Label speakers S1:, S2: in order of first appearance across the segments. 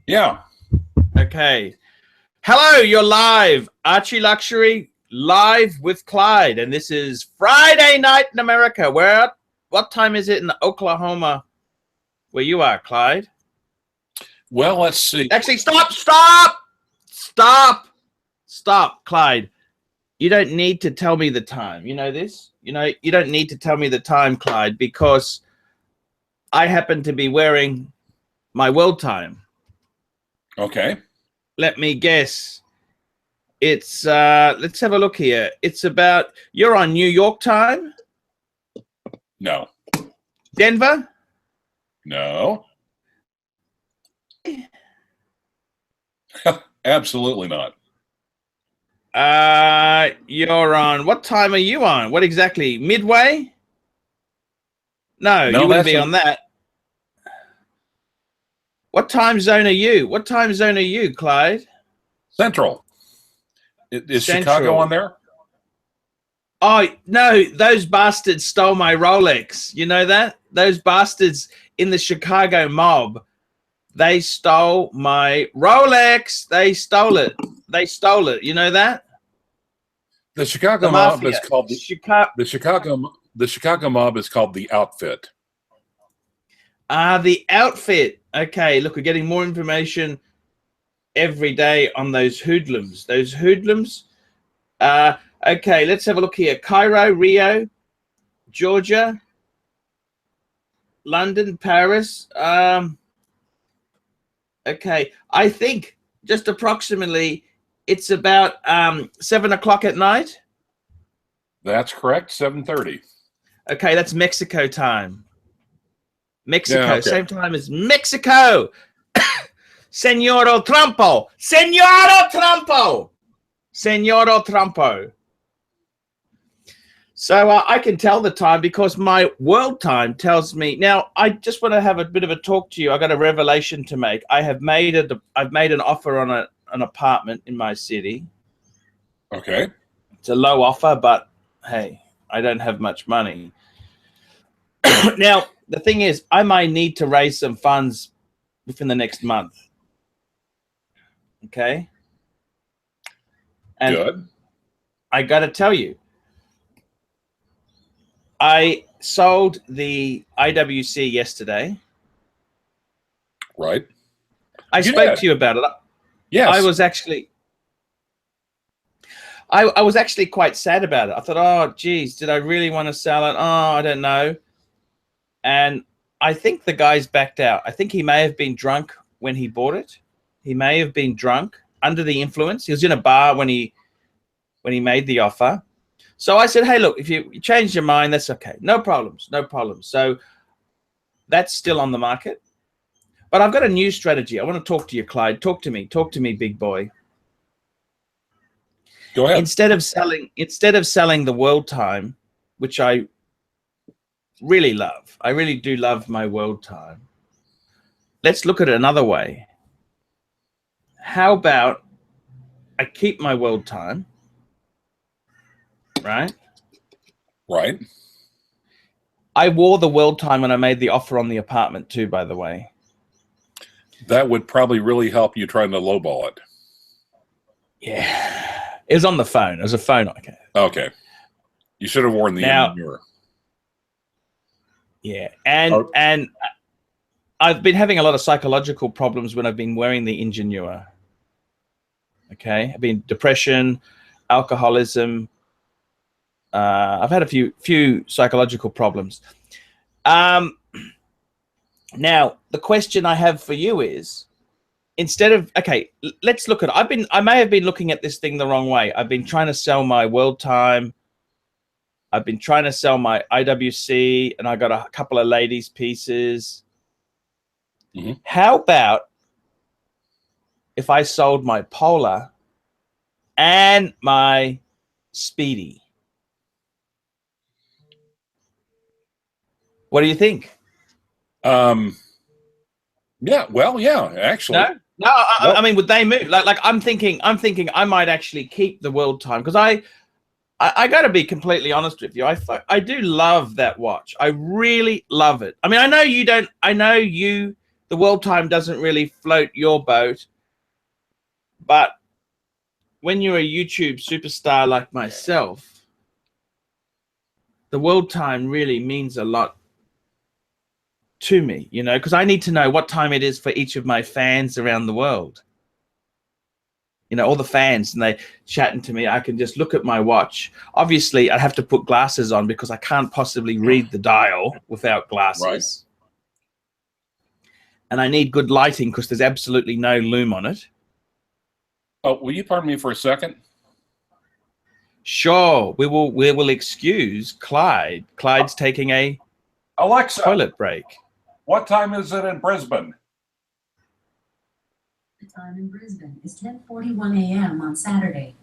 S1: Yeah.
S2: Okay. Hello, you're live. ArchieLuxury live with Clyde, and this is Friday night in America. What time is it in Oklahoma where you are, Clyde?
S1: Well, let's see.
S2: Actually, stop, Clyde. You don't need to tell me the time. You know this? You don't need to tell me the time, Clyde, because I happen to be wearing my world time.
S1: Okay.
S2: Let me guess. It's let's have a look here. It's about, you're on New York time?
S1: No.
S2: Denver?
S1: No. Absolutely not.
S2: You're on, what time are you on? What exactly? Midway? No, you wouldn't be on that. What time zone are you? What time zone are you, Clyde?
S1: Central. Is
S2: Central.
S1: Chicago on there?
S2: Oh, no, those bastards stole my Rolex. You know that? Those bastards in the Chicago mob, they stole my Rolex. They stole it. They stole it. You know that?
S1: The Chicago mob is called the Chicago mob is called the Outfit.
S2: The Outfit. Okay, look, we're getting more information every day on those hoodlums. Those hoodlums. Okay, let's have a look here. Cairo, Rio, Georgia, London, Paris. Okay, I think just approximately it's about 7 o'clock at night.
S1: That's correct. 7:30.
S2: Okay, that's Mexico time. Mexico,
S1: yeah, okay.
S2: Same time as Mexico. Senoro Trumpo. Senoro Trumpo. Senoro Trumpo. So I can tell the time because my world time tells me. Now, I just want to have a bit of a talk to you. I got a revelation to make. I've made an offer on an apartment in my city.
S1: Okay.
S2: It's a low offer, but hey, I don't have much money. Now, the thing is, I might need to raise some funds within the next month. Okay. And
S1: good.
S2: I got to tell you, I sold the IWC yesterday.
S1: Right.
S2: I spoke to you about it.
S1: Yes.
S2: I was actually quite sad about it. I thought, oh, geez, did I really want to sell it? Oh, I don't know. And I think the guy's backed out. I think he may have been drunk when he bought it. He may have been drunk, under the influence. He was in a bar when he made the offer. So I said, hey, look, if you change your mind, that's okay. No problems, no problems. So that's still on the market. But I've got a new strategy. I want to talk to you, Clyde. Talk to me, big boy.
S1: Go ahead.
S2: Instead of selling the world time, which I really love. I really do love my world time. Let's look at it another way. How about I keep my world time, right?
S1: Right.
S2: I wore the world time when I made the offer on the apartment too, by the way.
S1: That would probably really help you trying to lowball it.
S2: Yeah. It was on the phone. It was a phone. Okay.
S1: Okay. You should have worn the mirror.
S2: Yeah. And I've been having a lot of psychological problems when I've been wearing the Ingenua. Okay. I've been depression, alcoholism. I've had a few psychological problems. Now, the question I have for you is, instead of, okay, let's look at it. I may have been looking at this thing the wrong way. I've been trying to sell my world time. I've been trying to sell my IWC, and I got a couple of ladies' pieces. Mm-hmm. How about if I sold my Polar and my Speedy? What do you think?
S1: Yeah, well, yeah, actually.
S2: No, I mean, would they move? Like I'm thinking I might actually keep the world time, because I got to be completely honest with you. I do love that watch. I really love it. I mean, I know you don't. I know you the world time doesn't really float your boat, but when you're a YouTube superstar like myself, the world time really means a lot to me, you know, because I need to know what time it is for each of my fans around the world. You know, all the fans, and they chatting to me. I can just look at my watch. Obviously, I have to put glasses on because I can't possibly read the dial without glasses.
S1: Right.
S2: And I need good lighting because there's absolutely no loom on it.
S1: Oh, will you pardon me for a second?
S2: Sure, we will excuse Clyde. Clyde's taking a
S1: Alexa,
S2: toilet break.
S1: What time is it in Brisbane?
S3: The time in Brisbane is 10:41 a.m. on Saturday.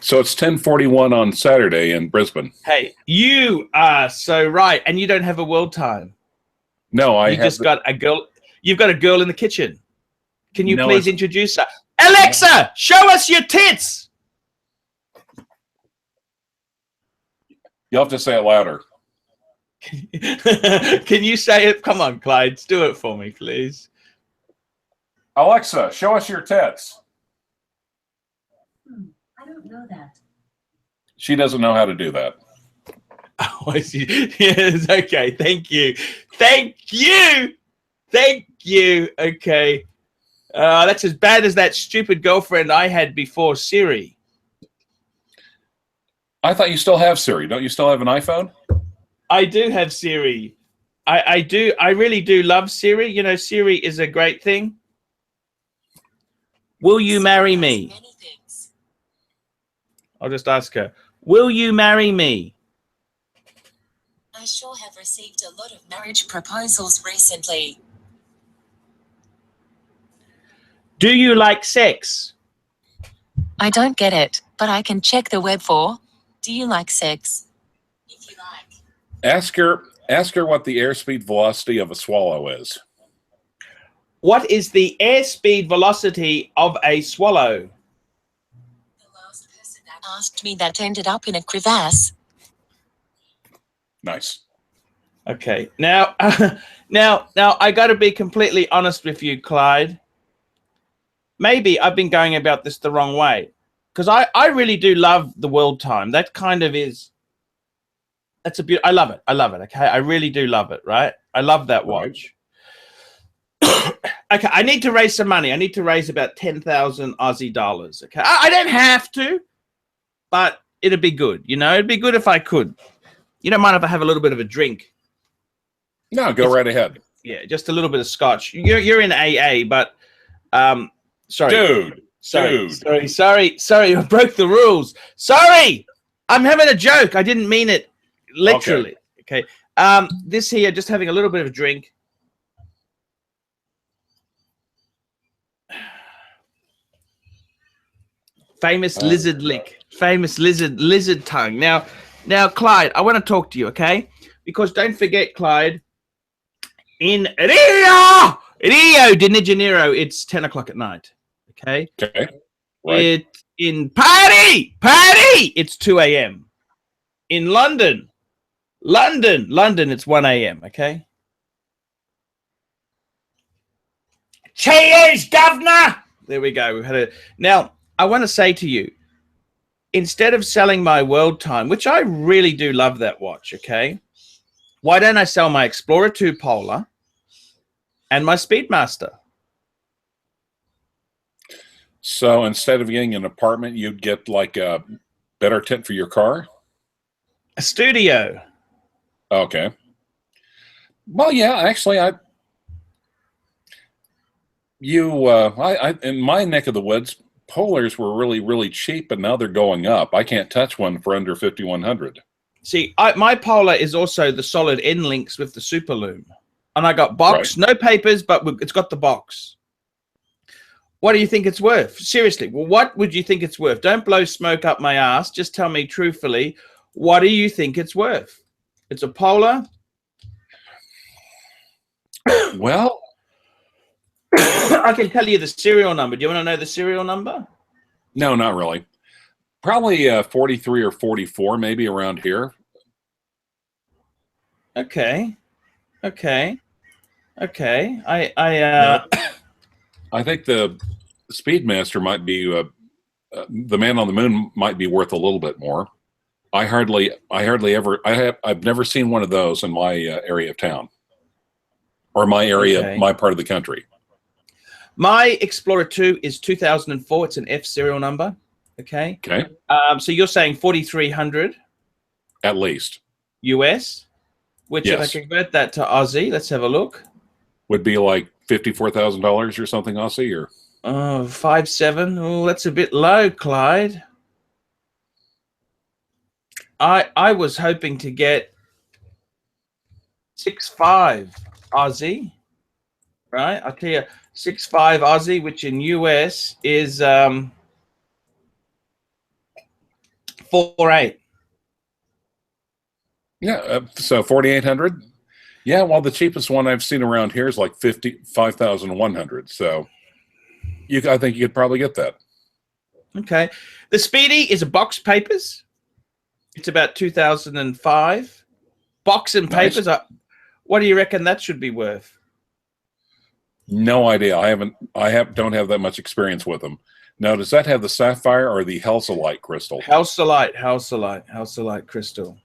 S1: So it's 10:41 on Saturday in Brisbane.
S2: Hey, you are so right, and you don't have a world time.
S1: No,
S2: You just got a girl. You've got a girl in the kitchen. Can you please introduce her? Alexa, show us your tits.
S1: You'll have to say it louder.
S2: Can you say it? Come on, Clyde, do it for me, please.
S1: Alexa, show us your tits.
S3: I don't know that.
S1: She doesn't know how to do that.
S2: Oh, I see. Yes, okay. Thank you. Thank you. Thank you. Okay. That's as bad as that stupid girlfriend I had before, Siri.
S1: I thought you still have Siri. Don't you still have an iPhone?
S2: I do have Siri. I do. I really do love Siri. You know, Siri is a great thing. Will you marry me? I'll just ask her. Will you marry me?
S4: I sure have received a lot of marriage proposals recently.
S2: Do you like sex?
S4: I don't get it, but I can check the web for. Do you like sex? If you like.
S1: Ask her what the airspeed velocity of a swallow is.
S2: What is the airspeed velocity of a swallow?
S4: The last person that asked me that ended up in a crevasse.
S1: Nice.
S2: Okay. Now, now I got to be completely honest with you, Clyde. Maybe I've been going about this the wrong way, because I really do love the world time. That kind of is. That's a I love it. I love it. Okay. I really do love it. Right. I love that watch. Okay. I need to raise some money. I need to raise about 10,000 Aussie dollars. Okay. I don't have to, but it'd be good. You know, it'd be good if I could. You don't mind if I have a little bit of a drink?
S1: No, go right ahead.
S2: Yeah, just a little bit of scotch. You're in AA, but sorry.
S1: Dude.
S2: Sorry. I broke the rules. Sorry. I'm having a joke. I didn't mean it literally. Okay. This here, just having a little bit of a drink. Famous lizard lick. Famous lizard tongue. Now, Clyde, I want to talk to you, okay? Because don't forget, Clyde, in Rio de Janeiro, it's 10 o'clock at night, okay?
S1: Okay. Right.
S2: In Paris, it's 2 a.m. In London, it's 1 a.m., okay? Cheers, governor! There we go. We've had a... Now, I want to say to you, instead of selling my world time, which I really do love that watch, okay? Why don't I sell my Explorer 2 Polar and my Speedmaster?
S1: So instead of getting an apartment, you'd get like a better tent for your car?
S2: A studio.
S1: Okay. Well, yeah, actually, in my neck of the woods, Polars were really, really cheap, but now they're going up. I can't touch one for under 5,100.
S2: See, my Polar is also the solid end links with the super loom. And I got box, no papers, but it's got the box. What do you think it's worth? Seriously, well, what would you think it's worth? Don't blow smoke up my ass. Just tell me truthfully, what do you think it's worth? It's a Polar.
S1: Well,
S2: I can tell you the serial number. Do you want to know the serial number?
S1: no, not really. Probably 43 or 44, maybe around here.
S2: Okay. Okay.
S1: I think the Speedmaster might be the Man on the Moon might be worth a little bit more. I've never seen one of those in my area of town, or my area,
S2: Okay.
S1: my part of the country.
S2: My Explorer 2 is 2004. It's an F serial number. Okay.
S1: Okay.
S2: So you're saying 4,300
S1: At least.
S2: US, which
S1: Yes.
S2: if I convert that to Aussie, let's have a look.
S1: Would be like $54,000 or something Aussie, or
S2: 5.7. Oh, that's a bit low, Clyde. I was hoping to get 6.5 Aussie, right? I'll tell you, 6.5 Aussie, which in US is 4.8.
S1: yeah, so 4,800. Yeah, well, the cheapest one I've seen around here is like 5,100. So I think you could probably get that.
S2: Okay. The Speedy is a box papers. It's about 2005. Box and
S1: Nice.
S2: papers. What do you reckon that should be worth?
S1: No idea. Don't have that much experience with them. Now, does that have the sapphire or the Halcylite crystal?
S2: Halcylite crystal.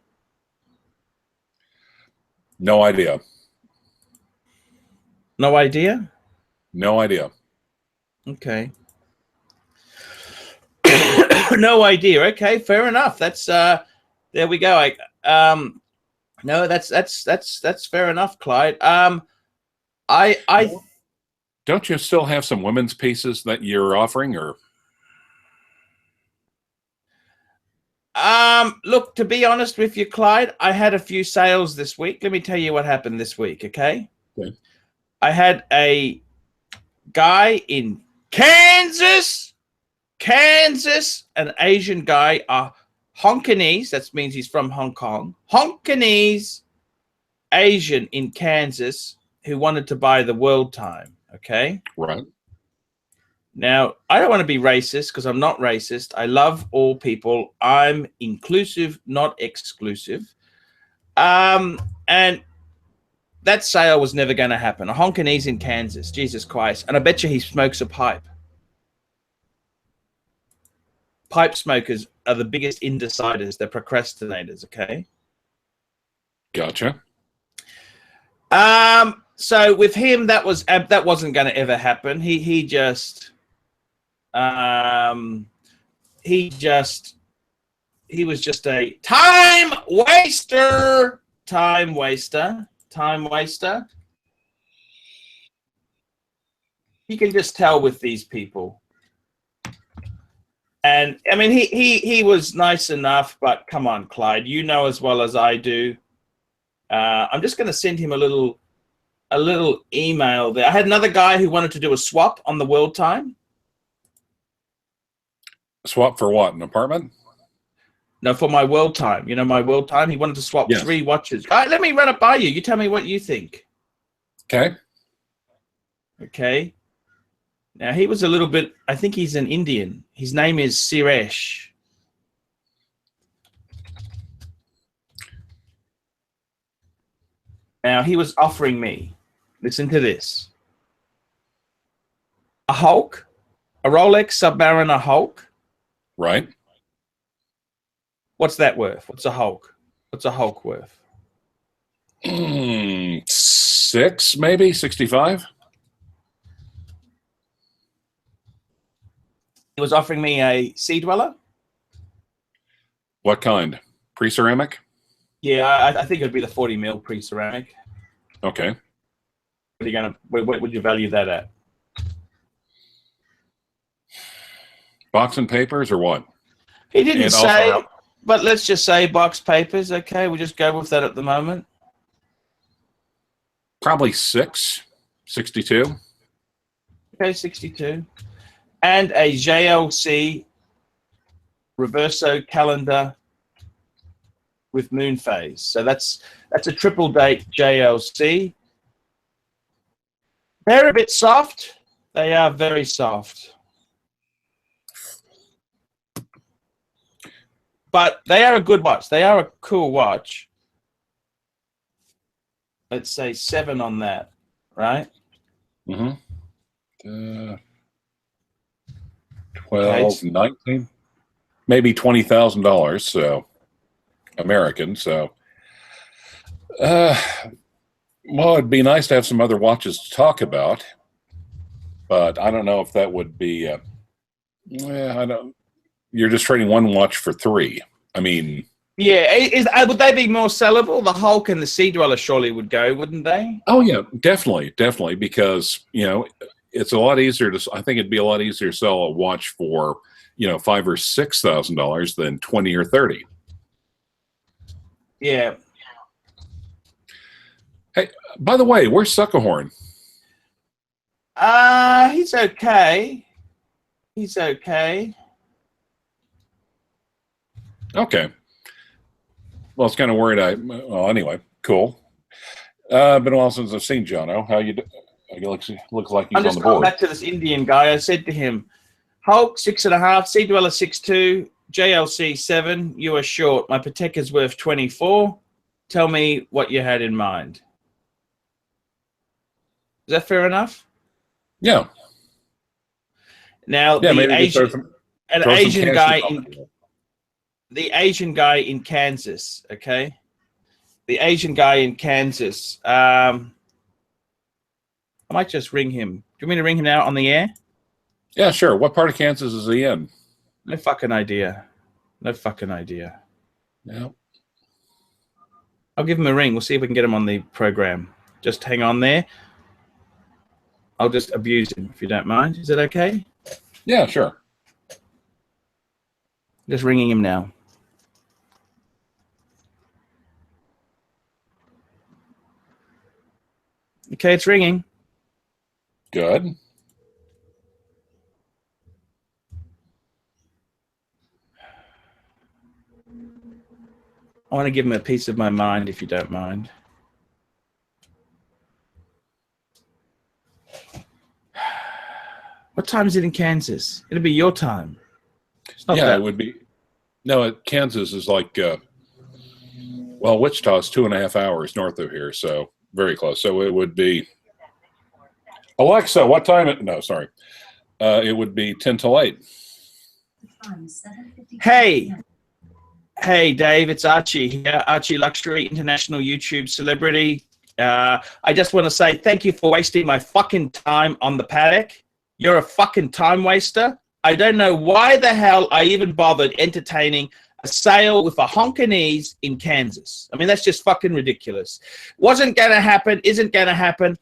S1: No idea.
S2: No idea?
S1: No idea.
S2: Okay. No idea. Okay, fair enough. That's there we go. No, that's fair enough, Clyde.
S1: Don't you still have some women's pieces that you're offering, or?
S2: Look, to be honest with you, Clyde, I had a few sales this week. Let me tell you what happened this week, okay?
S1: Okay.
S2: I had a guy in Kansas, an Asian guy, Hongkonese, that means he's from Hong Kong, Hongkonese Asian in Kansas who wanted to buy the World Time, okay?
S1: Right.
S2: Now, I don't want to be racist because I'm not racist. I love all people. I'm inclusive, not exclusive. And that sale was never going to happen. A Hongkonese in Kansas, Jesus Christ. And I bet you he smokes a pipe. Pipe smokers are the biggest indeciders. They're procrastinators, okay?
S1: Gotcha.
S2: So with him, that wasn't going to ever happen. He was just a time waster. You can just tell with these people. And I mean, he was nice enough, but come on, Clyde, you know as well as I do. I'm just going to send him a little email there. I had another guy who wanted to do a swap on the World Time.
S1: Swap for what? An apartment?
S2: No, for my World Time. You know, my World Time. He wanted to swap 3 watches. All right, let me run it by you. You tell me what you think.
S1: Okay.
S2: Okay. Now, he was a little bit, I think he's an Indian. His name is Suresh. Now, he was offering me, listen to this, a Hulk, a Rolex Submariner Hulk.
S1: Right.
S2: What's that worth? What's a Hulk? What's a Hulk worth?
S1: 6, maybe 65.
S2: He was offering me a Sea Dweller.
S1: What kind? Pre-ceramic?
S2: Yeah, I think it would be the 40 mil pre-ceramic.
S1: Okay.
S2: What are you gonna? What would you value that at?
S1: Box and papers or what?
S2: He didn't say, but let's just say box papers. Okay, we'll just go with that at the moment.
S1: Probably 62.
S2: Okay, 62. And a JLC reverso calendar with moon phase. So that's a triple date JLC. They're a bit soft. They are very soft. But they are a good watch. They are a cool watch. Let's say 7 on that. right?
S1: Mm-hmm. 12, 19, maybe $20,000. So American. So, well, it'd be nice to have some other watches to talk about, but I don't know if that would be. I don't. You're just trading one watch for three. I mean,
S2: yeah, would they be more sellable? The Hulk and the Sea Dweller surely would go, wouldn't they?
S1: oh yeah, definitely, because it's a lot easier to. I think it'd be a lot easier to sell a watch for $5,000 or $6,000 than 20 or 30.
S2: Yeah.
S1: Hey, by the way, where's Suckerhorn?
S2: He's okay. He's okay.
S1: Okay. Well, it's kind of worried. Well, anyway, cool. Been a while since I've seen Jono. How you? Looks like he's
S2: I'm
S1: on
S2: just
S1: the
S2: going
S1: board.
S2: back to this Indian guy. I said to him, Hulk 6.5, Sea Dweller 6.2, JLC 7. You are short. My Pateka's worth 24. Tell me what you had in mind. Is that fair enough?
S1: Yeah.
S2: Now
S1: Yeah.
S2: the
S1: Maybe
S2: Asian,
S1: throw
S2: an
S1: some
S2: Asian
S1: cash
S2: guy
S1: on
S2: in
S1: it.
S2: the Asian guy in Kansas. Okay, the Asian guy in Kansas. I might just ring him. Do you want me to ring him now on the air?
S1: Yeah, sure. What part of Kansas is he in?
S2: No fucking idea. No fucking idea.
S1: Yeah.
S2: I'll give him a ring. We'll see if we can get him on the program. Just hang on there. I'll just abuse him if you don't mind. Is that okay?
S1: Yeah, sure.
S2: Just ringing him now. Okay, it's ringing.
S1: Good.
S2: I want to give him a piece of my mind, if you don't mind. What time is it in Kansas? It'll be your time. It's not
S1: Yeah,
S2: that.
S1: it would be. No, Kansas is like, well, Wichita is 2.5 hours north of here, so very close. So it would be. Alexa, what time? No, sorry. It would be 10 till 8.
S2: Hey. Hey, Dave, it's Archie here, ArchieLuxury, international YouTube celebrity. I just want to say thank you for wasting my fucking time on the paddock. You're a fucking time waster. I don't know why the hell I even bothered entertaining a sale with a honkinese in Kansas. I mean, that's just fucking ridiculous. Wasn't going to happen, isn't going to happen.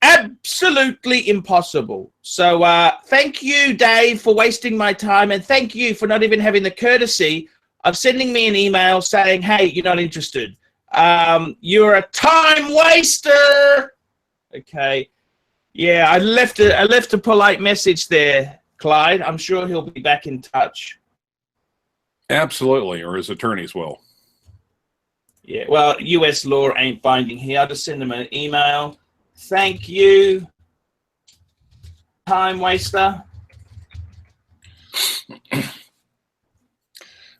S2: Absolutely impossible. So thank you, Dave, for wasting my time, and thank you for not even having the courtesy of sending me an email saying, hey, you're not interested. You're a time waster. Okay. Yeah, I left a polite message there, Clyde. I'm sure he'll be back in touch.
S1: Absolutely, or his attorneys will.
S2: Yeah, well, US law ain't binding here. I'll just send him an email. Thank you, time waster.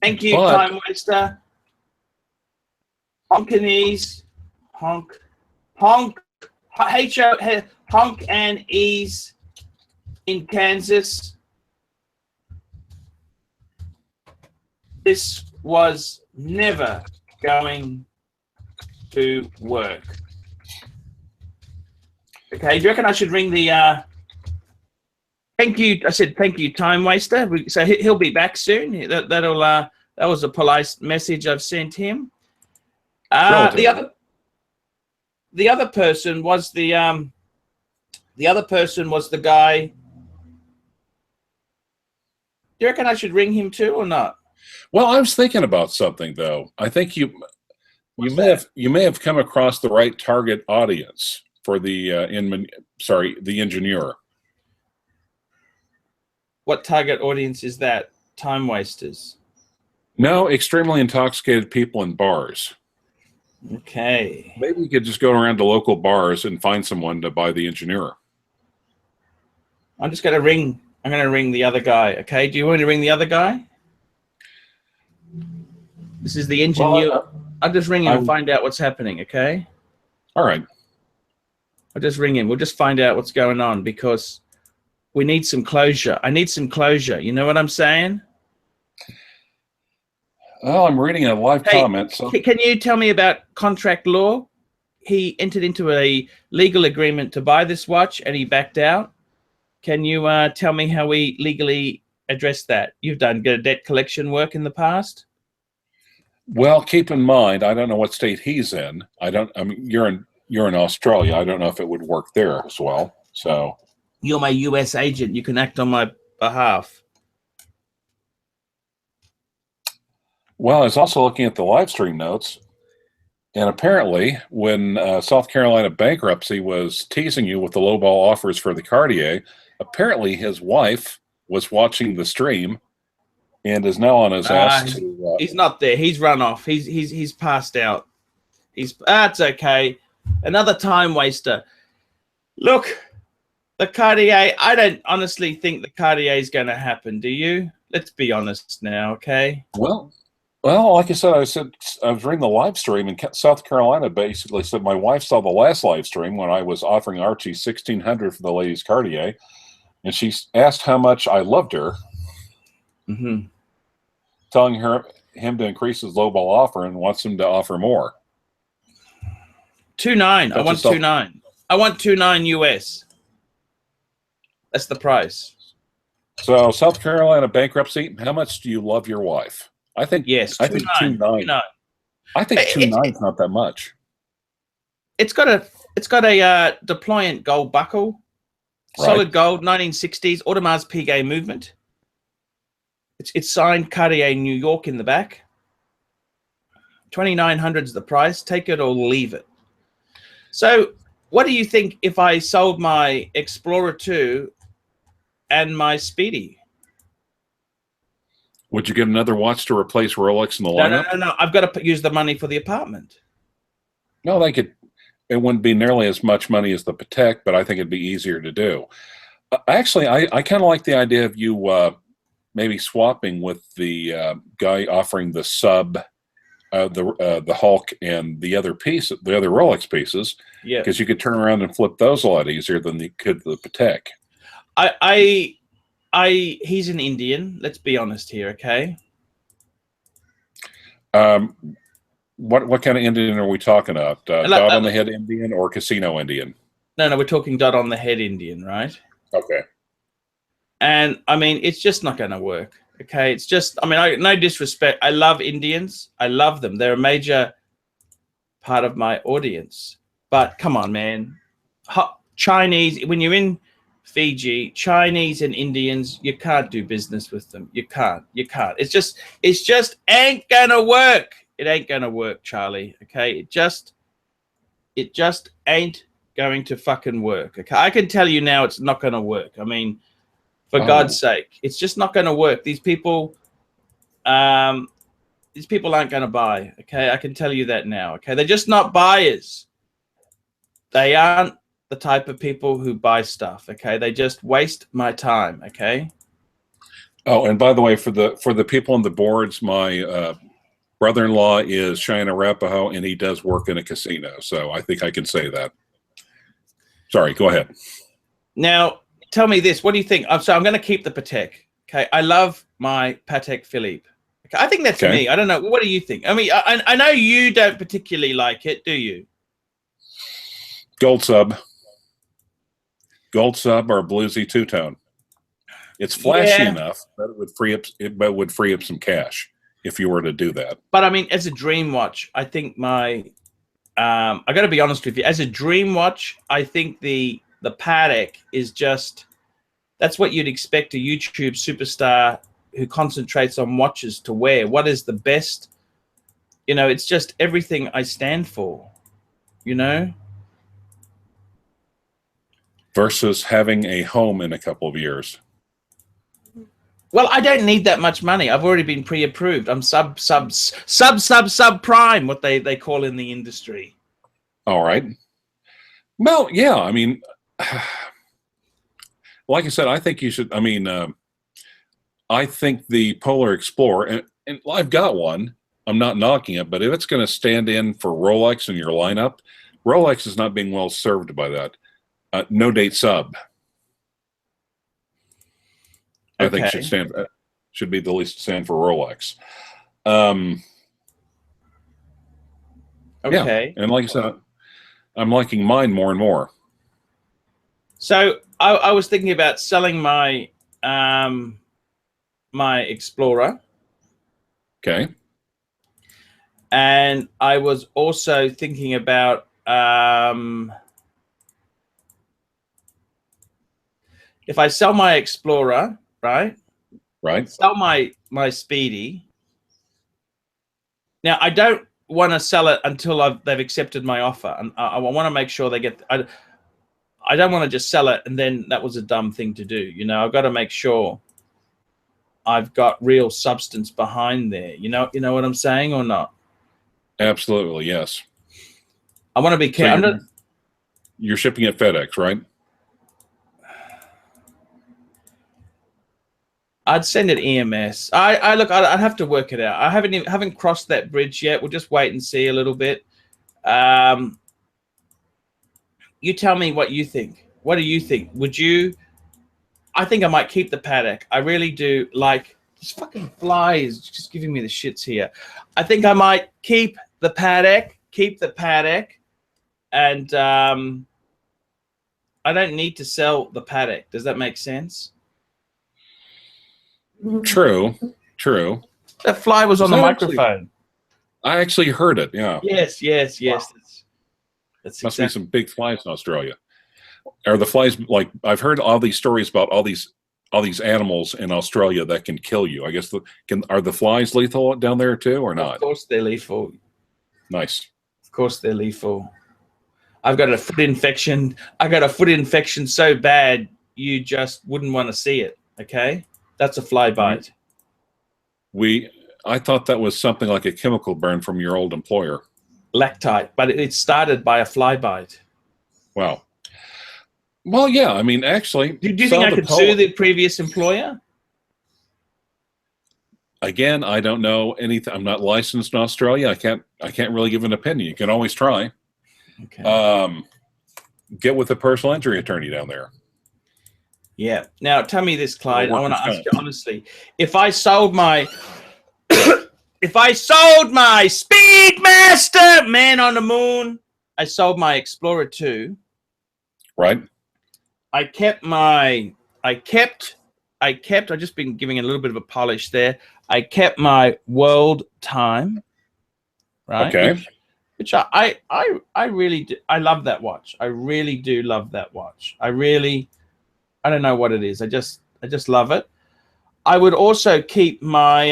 S2: Thank you, time waster. Honkinese, honk, honk and ease in Kansas. This was never going to work. Okay, do you reckon I should ring the thank you? I said thank you, time waster. So he'll be back soon. That was a polite message I've sent him. The other person was the guy. Do you reckon I should ring him too or not?
S1: Well, I was thinking about something though. I think you may have come across the right target audience for the the engineer.
S2: What target audience is that? Time wasters.
S1: No, extremely intoxicated people in bars.
S2: Okay.
S1: Maybe you could just go around to local bars and find someone to buy the engineer.
S2: I'm just going to ring. I'm going to ring the other guy. Okay. Do you want me to ring the other guy? This is the engineer. I'll just ring him and find out what's happening. Okay.
S1: All right.
S2: I'll just ring him. We'll just find out what's going on because we need some closure. I need some closure. You know what I'm saying?
S1: Well, I'm reading a live comment. So
S2: Can you tell me about contract law? He entered into a legal agreement to buy this watch and he backed out. Can you tell me how we legally address that? You've done good debt collection work in the past.
S1: well, keep in mind, I don't know what state he's in. I mean, you're in Australia. I don't know if it would work there as well. So
S2: You're my US agent. You can act on my behalf.
S1: well, I was also looking at the live stream notes, and apparently, when South Carolina bankruptcy was teasing you with the lowball offers for the Cartier, apparently his wife was watching the stream and is now on his ass to.
S2: He's not there. He's run off. He's passed out. That's okay. Another time waster. Look, the Cartier. I don't honestly think the Cartier is going to happen. Do you? Let's be honest now, okay?
S1: Well, like I said, I was reading the live stream, and South Carolina basically said my wife saw the last live stream when I was offering Archie $1,600 for the ladies' Cartier, and she asked how much I loved her, telling him to increase his lowball offer and wants him to offer more.
S2: 2.9. I want 2.9. I want 2.9 US. That's the price.
S1: So South Carolina bankruptcy. How much do you love your wife? I think
S2: yes.
S1: I think 2.9. I think 2.9 is not that much.
S2: It's got a deployant gold buckle, solid gold, 1960s Audemars Piguet movement. It's signed Cartier New York in the back. 2,900 is the price. Take it or leave it. So, what do you think if I sold my Explorer 2 and my Speedy?
S1: Would you get another watch to replace Rolex in the lineup?
S2: No. I've got to use the money for the apartment.
S1: No, it wouldn't be nearly as much money as the Patek, but I think it'd be easier to do. Actually, I kind of like the idea of you maybe swapping with the guy offering the sub, the Hulk, and the other Rolex pieces. Yeah, because you could turn around and flip those a lot easier than you could the Patek.
S2: He's an Indian. Let's be honest here, okay?
S1: What kind of Indian are we talking about? Dot on the head Indian or casino Indian? No,
S2: we're talking dot on the head Indian, right?
S1: Okay.
S2: And I mean, it's just not going to work. Okay, it's just. I mean, no disrespect. I love Indians. I love them. They're a major part of my audience. But come on, man. Chinese. When you're in Fiji, Chinese and Indians, you can't do business with them. You can't. It's just ain't gonna work. It ain't gonna work, Charlie. Okay, it just ain't going to fucking work. Okay, I can tell you now, it's not gonna work. I mean, for God's sake, it's just not gonna work. These people aren't gonna buy. Okay, I can tell you that now. Okay, they're just not buyers. They aren't the type of people who buy stuff. Okay, they just waste my time. Okay.
S1: Oh, and by the way, for the people on the boards, my brother-in-law is Cheyenne Arapaho, and he does work in a casino, so I think I can say that. Sorry, go ahead.
S2: Now, tell me this. What do you think? I'm going to keep the Patek. Okay, I love my Patek Philippe. Okay, I think that's me. I don't know. What do you think? I mean, I know you don't particularly like it, do you?
S1: Gold sub or a bluesy two-tone. It's flashy enough that it would free up some cash if you were to do that.
S2: But I mean, as a dream watch, I think I got to be honest with you. As a dream watch, I think the Patek is just, that's what you'd expect a YouTube superstar who concentrates on watches to wear. What is the best? You know, it's just everything I stand for. You know.
S1: Versus having a home in a couple of years.
S2: Well, I don't need that much money. I've already been pre-approved. I'm sub prime, what they call in the industry.
S1: All right. Well, yeah. I mean, like I said, I think you should. I mean, I think the Polar Explorer, and I've got one. I'm not knocking it, but if it's going to stand in for Rolex in your lineup, Rolex is not being well served by that. No date sub. I think should be the least stand for Rolex.
S2: Okay.
S1: Yeah, and like I said, I'm liking mine more and more.
S2: So I was thinking about selling my my Explorer.
S1: Okay.
S2: And I was also thinking about if I sell my Explorer, right?
S1: Right.
S2: Sell my Speedy. Now I don't want to sell it until they've accepted my offer, and I want to make sure they get. I don't want to just sell it and then that was a dumb thing to do. You know, I've got to make sure I've got real substance behind there. You know what I'm saying or not?
S1: Absolutely, yes.
S2: I want to be careful.
S1: So you're shipping at FedEx, right?
S2: I'd send it EMS. I look. I'd have to work it out. I haven't crossed that bridge yet. We'll just wait and see a little bit. You tell me what you think. What do you think? Would you? I think I might keep the paddock. I really do. Like, this fucking fly is just giving me the shits here. I think I might keep the paddock. And I don't need to sell the paddock. Does that make sense?
S1: True.
S2: That fly was on the microphone.
S1: I actually heard it. Yeah.
S2: Yes. Wow. That's
S1: Must be some big flies in Australia. Are the flies like? I've heard all these stories about all these animals in Australia that can kill you. I guess are the flies lethal down there too, or not?
S2: Of course they're lethal.
S1: Nice.
S2: Of course they're lethal. I've got a foot infection. I got a foot infection so bad you just wouldn't want to see it. Okay, that's a fly bite.
S1: I thought that was something like a chemical burn from your old employer.
S2: Lactite, but it started by a fly bite.
S1: Wow. Well, yeah. I mean, actually,
S2: do you think I could sue the previous employer? Again,
S1: I don't know anything. I'm not licensed in Australia. I can't really give an opinion. You can always try.
S2: Okay.
S1: Get with a personal injury attorney down there.
S2: Yeah. Now, tell me this, Clyde. I want to ask you honestly. If I sold my Speedmaster Man on the Moon, I sold my Explorer 2.
S1: Right.
S2: I've just been giving it a little bit of a polish there. I kept my World Time. Right.
S1: Okay.
S2: Which I really do. I love that watch. I really do love that watch. I don't know what it is. I just love it. I would also keep my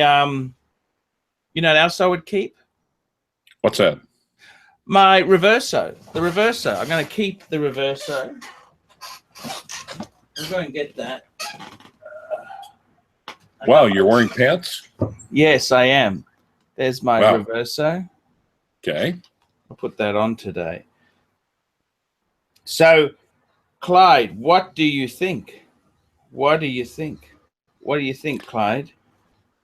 S2: you know what else I would keep?
S1: What's that?
S2: My Reverso. The Reverso. I'm going to keep the Reverso. I'm going to get that.
S1: Wow, you're wearing pants?
S2: Yes, I am. There's my Reverso.
S1: Okay.
S2: I'll put that on today. So, Clyde, what do you think? What do you think, Clyde?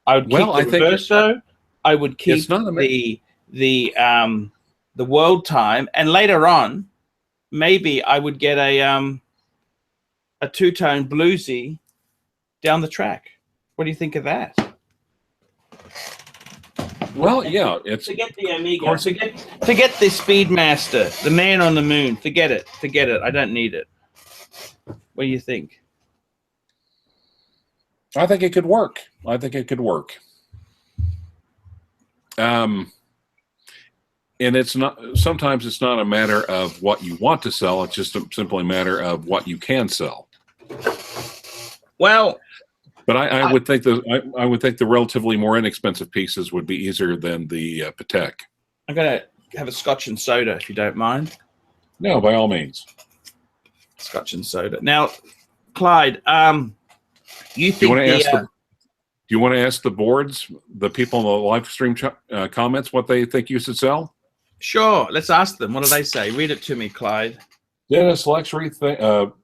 S2: I would keep the Reverso. I would keep the World Time, and later on, maybe I would get a two-tone bluesy down the track. What do you think of that?
S1: Well, yeah, it's
S2: forget the Omega. Forget the Speedmaster, the Man on the Moon. Forget it. I don't need it. What do you think?
S1: I think it could work. And it's not. Sometimes it's not a matter of what you want to sell. It's just simply a matter of what you can sell.
S2: Well,
S1: but I would think the relatively more inexpensive pieces would be easier than the Patek.
S2: I'm gonna have a Scotch and soda if you don't mind.
S1: No, by all means.
S2: Scotch and soda. Now, Clyde, you think
S1: do you want to ask the boards, the people in the live stream comments, what they think you should sell?
S2: Sure. Let's ask them. What do they say? Read it to me, Clyde.
S1: Dennis Luxury,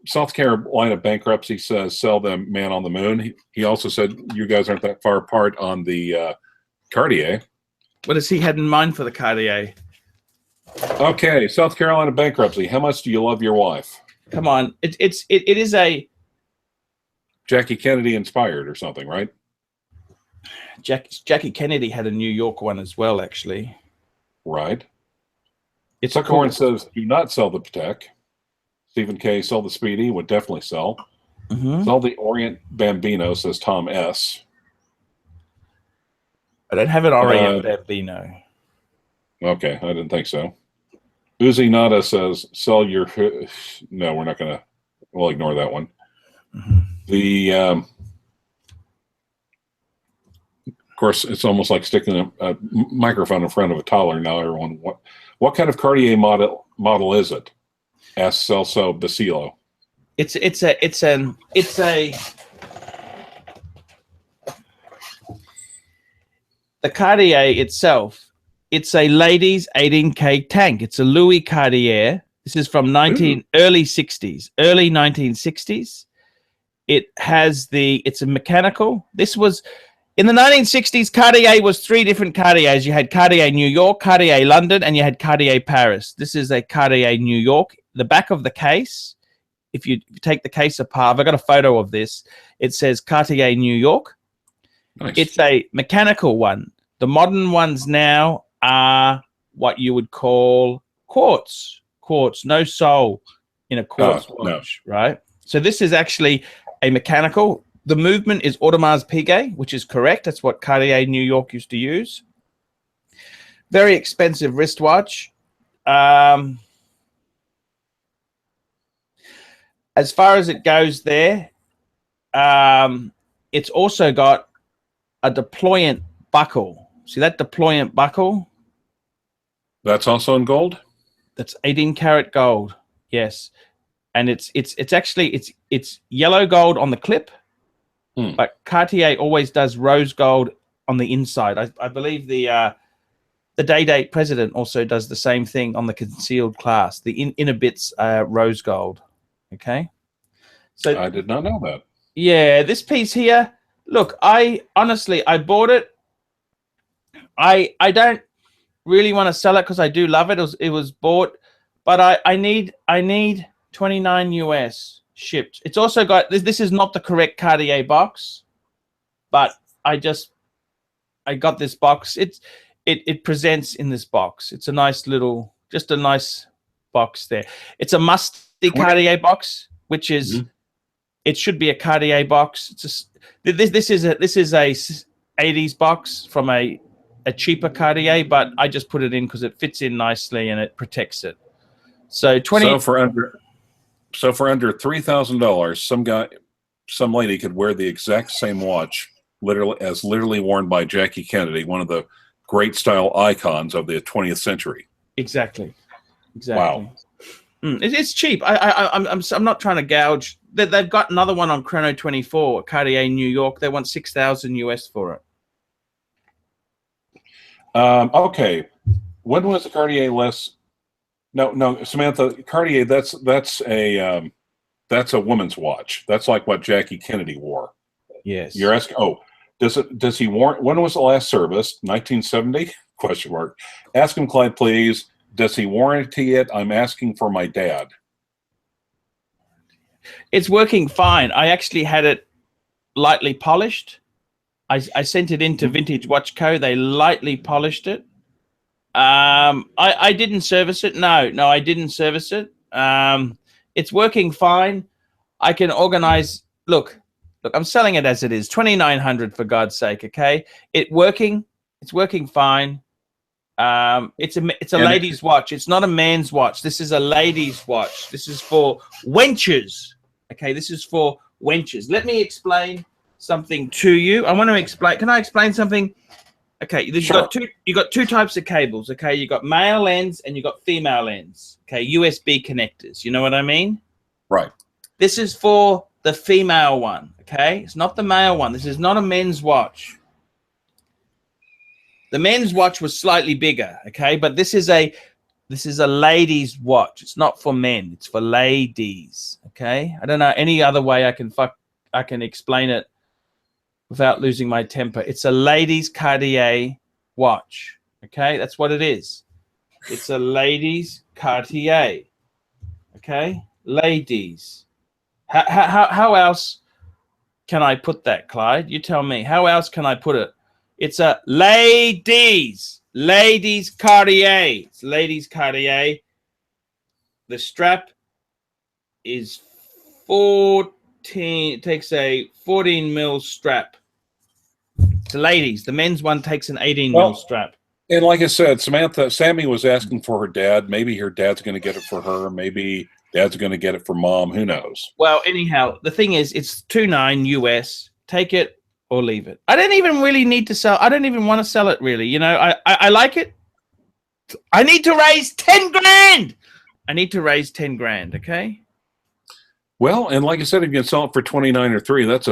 S1: South Carolina bankruptcy says sell the Man on the Moon. He also said you guys aren't that far apart on the Cartier.
S2: What does he had in mind for the Cartier?
S1: Okay, South Carolina bankruptcy. How much do you love your wife?
S2: Come on, it is a
S1: Jackie Kennedy inspired or something, right?
S2: Jackie Kennedy had a New York one as well, actually.
S1: Right.
S2: It's
S1: Suckhorn
S2: cool.
S1: says, do not sell the Patek. Stephen K. Sell the Speedy. Would definitely sell.
S2: Mm-hmm.
S1: Sell the Orient Bambino, says Tom S.
S2: I don't have an Orient Bambino.
S1: Okay, I didn't think so. Uzi Nada says, sell your... No, we're not going to... We'll ignore that one.
S2: Mm-hmm.
S1: The... of course, it's almost like sticking a microphone in front of a toddler now. Everyone, what kind of Cartier model is it? Asks Celso Basilo.
S2: It's the Cartier itself. It's a ladies 18K tank. It's a Louis Cartier. This is from early 1960s. It's a mechanical. This was in the 1960s. Cartier was 3 different Cartiers. You had Cartier New York, Cartier London, and you had Cartier Paris. This is a Cartier New York. The back of the case, if you take the case apart, I've got a photo of this. It says Cartier New York.
S1: Nice.
S2: It's a mechanical one. The modern ones now are what you would call quartz. Quartz, no soul in a quartz watch, no. Right? So this is actually a mechanical. The movement is Audemars Piguet, which is correct. That's what Cartier New York used to use. Very expensive wristwatch. As far as it goes there, it's also got a deployant buckle. See that deployant buckle?
S1: That's also in gold?
S2: That's 18 karat gold. Yes. And it's actually yellow gold on the clip, but Cartier always does rose gold on the inside. I believe the Day-Date president also does the same thing on the concealed clasp. The inner bits are rose gold. Okay. So
S1: I did not know that.
S2: Yeah, this piece here. Look, I honestly bought it. I don't really want to sell it because I do love it. It was bought, but I need 29 US shipped. It's also got this is not the correct Cartier box, but I got this box. It presents in this box. It's a nice little, just a nice box there. It's a musty Cartier box, which is it should be a Cartier box. It's just this is a 80s box from a cheaper Cartier, but I just put it in because it fits in nicely and it protects it. So
S1: for under $3,000, some lady could wear the exact same watch literally worn by Jackie Kennedy, one of the great style icons of the 20th century.
S2: Exactly.
S1: Wow.
S2: It's cheap. I'm not trying to gouge. They've got another one on Chrono 24, Cartier New York. They want 6,000 US for it.
S1: Okay. When was the Cartier less? No, Samantha, Cartier. That's a woman's watch. That's like what Jackie Kennedy wore.
S2: Yes.
S1: You're asking. Oh, does he warrant? When was the last service? 1970? Question mark. Ask him, Clyde, please. Does he warranty it? I'm asking for my dad.
S2: It's working fine. I actually had it lightly polished. I sent it into Vintage Watch Co. They lightly polished it. I didn't service it. No, I didn't service it. It's working fine. I can organize. Look, I'm selling it as it is. 2,900 for God's sake. Okay, it's working fine. It's a lady's watch. It's not a man's watch. This is a lady's watch. This is for wenches. Okay, this is for wenches. Let me explain something to you. I want to explain. Can I explain something? Okay,
S1: Sure.
S2: You got two types of cables. Okay, you got male ends and you got female ends. Okay, USB connectors. You know what I mean?
S1: Right.
S2: This is for the female one. Okay, it's not the male one. This is not a men's watch. The men's watch was slightly bigger. Okay, but this is a lady's watch. It's not for men. It's for ladies. Okay, I don't know any other way I can explain it without losing my temper. It's a ladies' Cartier watch. Okay, that's what it is. It's a ladies Cartier. Okay, ladies. How else can I put that, Clyde? You tell me. How else can I put it? It's a ladies Cartier. It's ladies Cartier. The strap is 14. It takes a 14 mil strap. It's a ladies. The men's one takes an 18 mil strap.
S1: And like I said, Sammy was asking for her dad. Maybe her dad's going to get it for her. Maybe dad's going to get it for mom. Who knows?
S2: Well, anyhow, the thing is, it's $2.9 US. Take it or leave it. I don't even really need to sell. I don't even want to sell it, really. You know, I like it. I need to raise 10 grand. I need to raise 10 grand. Okay.
S1: Well, and like I said, if you can sell it for 29 or 3, that's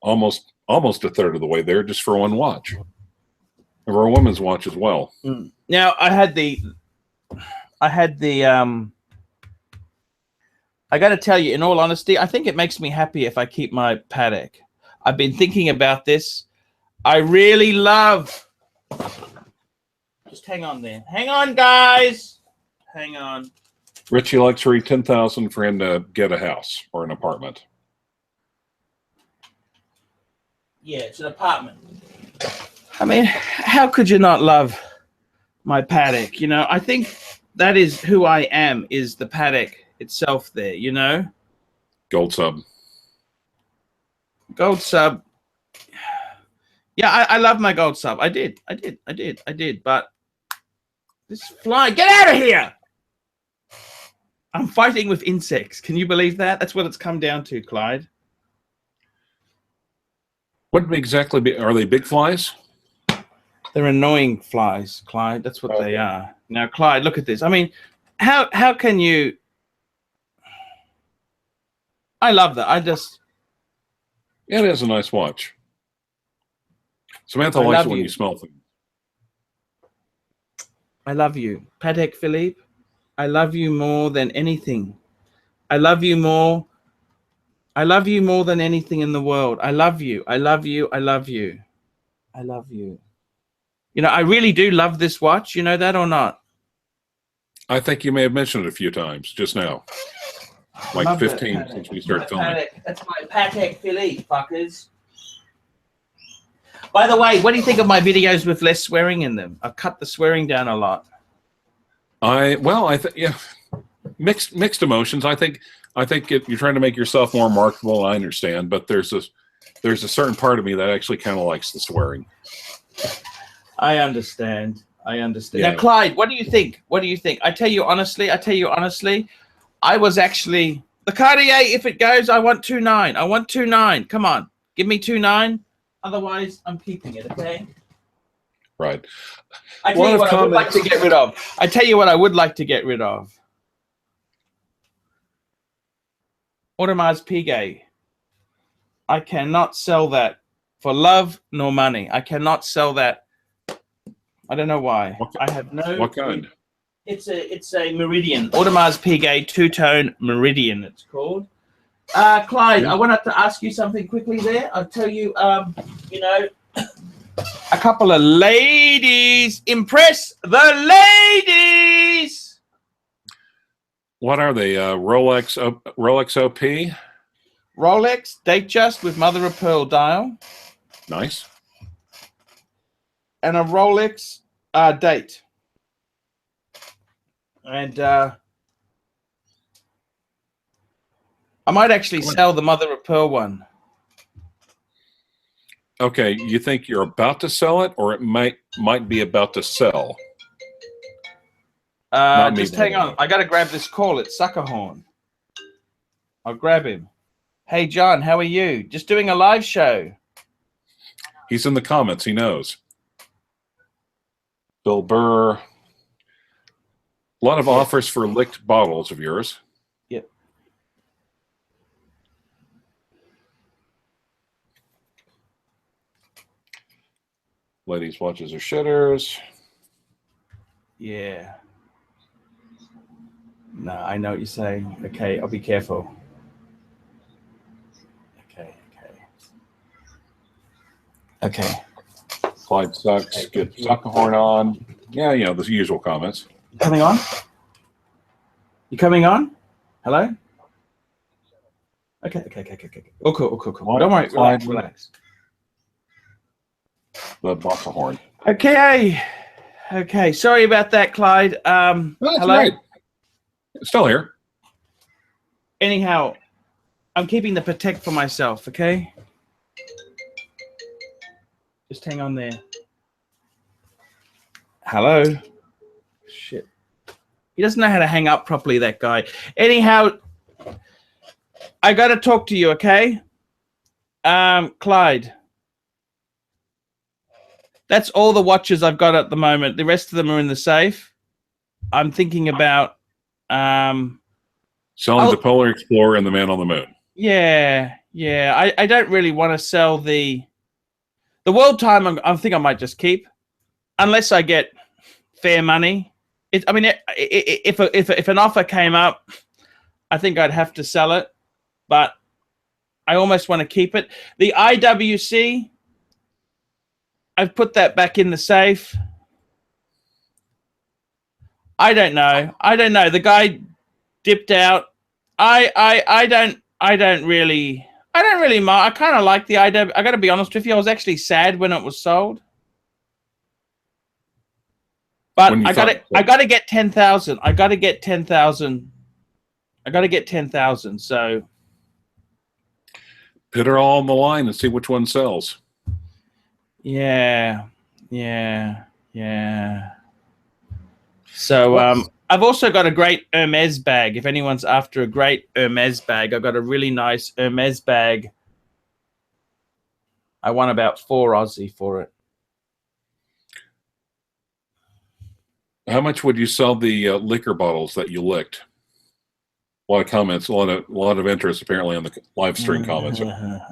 S1: almost a third of the way there, just for one watch. Or a woman's watch as well.
S2: Now I got to tell you, in all honesty, I think it makes me happy if I keep my Patek. I've been thinking about this. I really love. Just hang on there. Hang on, guys. Hang on.
S1: ArchieLuxury, 10,000 for him to get a house or an apartment.
S2: Yeah, it's an apartment. I mean, how could you not love my Patek? You know, I think that is who I am, is the Patek itself there, you know?
S1: Gold sub.
S2: Gold sub. Yeah, I love my gold sub. I did. But this fly, get out of here! I'm fighting with insects. Can you believe that? That's what it's come down to, Clyde.
S1: What exactly are they? Big flies?
S2: They're annoying flies, Clyde. That's what they are. Now, Clyde, look at this. I mean, how can you? I love that.
S1: Yeah, it is a nice watch. Samantha likes it when you smell things.
S2: I love you, Patek Philippe. I love you more than anything. I love you more. I love you more than anything in the world. I love you. I love you. I love you. I love you. You know, I really do love this watch. You know that or not?
S1: I think you may have mentioned it a few times just now. Like 15 since we started filming.
S2: That's my Patek Philippe, fuckers. By the way, what do you think of my videos with less swearing in them? I've cut the swearing down a lot.
S1: I think yeah, mixed emotions. I think you're trying to make yourself more marketable. I understand, but there's a certain part of me that actually kind of likes the swearing.
S2: I understand. Yeah. Now, Clyde, what do you think? I tell you honestly, I was actually the Cartier. If it goes, I want 2.9. I want 2.9. Come on, give me 2.9. Otherwise, I'm keeping it. Okay.
S1: Right.
S2: I tell you what I would like to get rid of. Audemars Piguet. I cannot sell that for love nor money. I cannot sell that. I don't know why. I have no.
S1: What kind?
S2: It's a Meridian. Audemars Piguet two-tone Meridian. It's called. Clyde, I wanted to ask you something quickly there. I'll tell you. You know, a couple of ladies. Impress the ladies.
S1: What are they? Rolex OP?
S2: Rolex Datejust with mother of pearl dial.
S1: Nice.
S2: And a Rolex date. And I might actually sell the mother of pearl one.
S1: Okay, you think you're about to sell it, or it might be about to sell?
S2: Just hang on. I got to grab this call. It's Suckerhorn. I'll grab him. Hey, John, how are you? Just doing a live show.
S1: He's in the comments. He knows. Bill Burr. A lot of offers for licked bottles of yours.
S2: Yep.
S1: Ladies' watches are shitters.
S2: Yeah. No, I know what you're saying. Okay, I'll be careful. Okay.
S1: Clyde sucks. Get Suckerhorn on. Yeah, you know, the usual comments.
S2: Coming on? You coming on? Hello? Okay. Oh, cool. Don't worry. Relax.
S1: The buffer horn.
S2: Okay. Sorry about that, Clyde.
S1: No, that's
S2: hello?
S1: right. Still here.
S2: Anyhow, I'm keeping the protect for myself, okay? Just hang on there. Hello? Shit. He doesn't know how to hang up properly, that guy. Anyhow, I got to talk to you, okay? Clyde. That's all the watches I've got at the moment. The rest of them are in the safe. I'm thinking about...
S1: Selling the Polar Explorer and the Man on the Moon.
S2: Yeah. I don't really want to sell the World Time. I think I might just keep, unless I get fair money. I mean, if an offer came up, I think I'd have to sell it, but I almost want to keep it. The IWC, I've put that back in the safe. I don't know. The guy dipped out. I don't really mind. I kind of like the IW. I got to be honest with you. I was actually sad when it was sold. But I got to get 10,000. I got to get 10,000. So
S1: put her all on the line and see which one sells.
S2: Yeah. So I've also got a great Hermes bag. If anyone's after a great Hermes bag, I've got a really nice Hermes bag. I won about 4 Aussie for it.
S1: How much would you sell the liquor bottles that you licked? A lot of comments, a lot of interest apparently on the live stream comments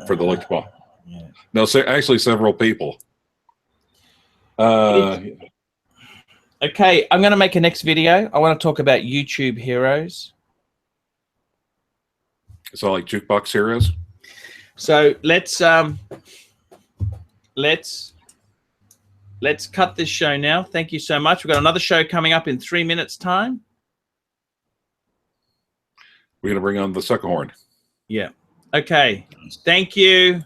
S1: for the licked bottle.
S2: Yeah.
S1: No, actually several people.
S2: Okay, I'm going to make a next video. I want to talk about YouTube heroes.
S1: It's all like jukebox heroes.
S2: So let's cut this show now. Thank you so much. We've got another show coming up in 3 minutes' time.
S1: We're going to bring on the sucker horn.
S2: Yeah. Okay. Thank you.